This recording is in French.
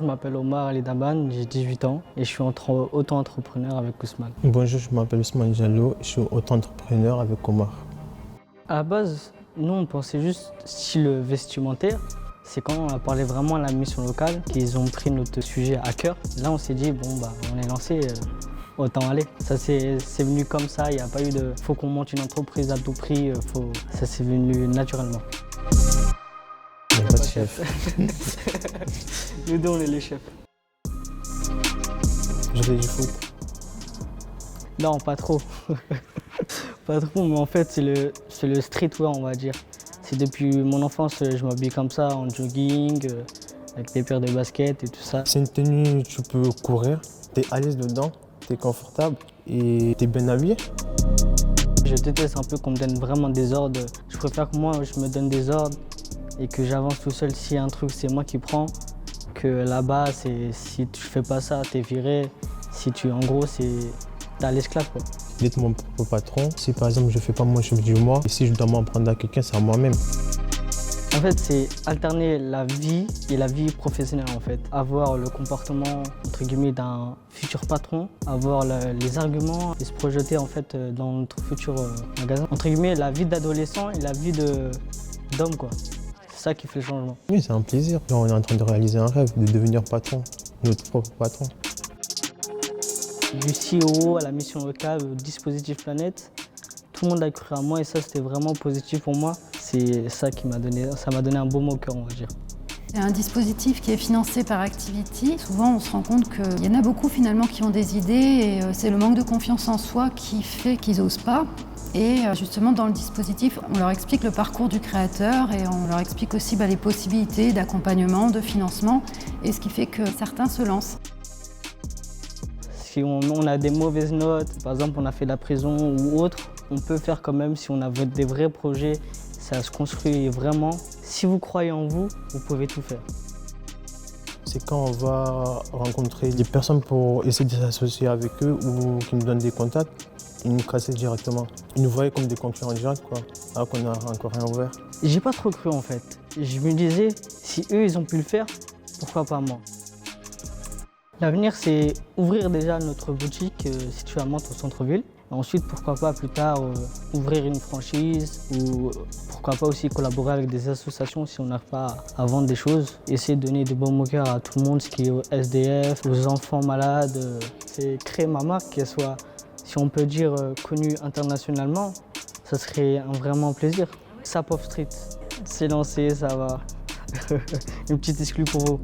je m'appelle Omar Ali Daban, j'ai 18 ans et je suis auto-entrepreneur avec Ousmane. Bonjour, je m'appelle Ousmane Diallo, je suis auto-entrepreneur avec Omar. À la base, nous on pensait juste style vestimentaire. C'est quand on a parlé vraiment à la mission locale qu'ils ont pris notre sujet à cœur. Là on s'est dit on est lancé, autant aller. Ça c'est venu comme ça, il n'y a pas eu de faut qu'on monte une entreprise à tout prix, ça c'est venu naturellement. Il n'y a pas de chef. Nous deux on est les chefs. Je fais du foot. Non, pas trop. Pas trop, mais en fait, c'est le streetwear, on va dire. C'est depuis mon enfance, je m'habille comme ça, en jogging, avec des paires de baskets et tout ça. C'est une tenue, tu peux courir, tu es à l'aise dedans, tu es confortable et tu es bien habillé. Je déteste un peu qu'on me donne vraiment des ordres. Je préfère que moi, je me donne des ordres et que j'avance tout seul. S'il y a un truc, c'est moi qui prends. Que là-bas, si tu fais pas ça, t'es viré. En gros, t'as l'esclave, quoi. D'être mon propre patron. Si par exemple je fais pas mon chiffre du mois, et si je dois m'en prendre à quelqu'un, c'est à moi-même. En fait, c'est alterner la vie et la vie professionnelle, en fait. Avoir le comportement, entre guillemets, d'un futur patron, avoir les arguments et se projeter, en fait, dans notre futur magasin. Entre guillemets, la vie d'adolescent et la vie d'homme, quoi. C'est ça qui fait le changement. Oui, c'est un plaisir. On est en train de réaliser un rêve, de devenir patron, notre propre patron. Du CEO à la mission locale, au dispositif Planète, tout le monde a cru à moi et ça c'était vraiment positif pour moi. C'est ça qui m'a donné un baume au cœur, on va dire. C'est un dispositif qui est financé par Activity. Souvent on se rend compte qu'il y en a beaucoup finalement qui ont des idées et c'est le manque de confiance en soi qui fait qu'ils n'osent pas. Et justement dans le dispositif, on leur explique le parcours du créateur et on leur explique aussi les possibilités d'accompagnement, de financement et ce qui fait que certains se lancent. Si on a des mauvaises notes, par exemple on a fait de la prison ou autre, on peut faire quand même si on a des vrais projets, ça se construit vraiment. Si vous croyez en vous, vous pouvez tout faire. C'est quand on va rencontrer des personnes pour essayer de s'associer avec eux ou qui nous donnent des contacts, ils nous cassaient directement. Ils nous voyaient comme des concurrents directs, quoi, alors qu'on n'a encore rien ouvert. J'ai pas trop cru en fait. Je me disais, si eux ils ont pu le faire, pourquoi pas moi? L'avenir, c'est ouvrir déjà notre boutique située à Mantes au centre-ville. Ensuite, pourquoi pas plus tard ouvrir une franchise ou pourquoi pas aussi collaborer avec des associations si on n'arrive pas à vendre des choses. Essayer de donner des bons moqueurs à tout le monde, ce qui est aux SDF, aux enfants malades. C'est créer ma marque, qu'elle soit, si on peut dire, connue internationalement. Ça serait un vraiment plaisir. Sap of Street, c'est lancé, ça va. Une petite exclue pour vous.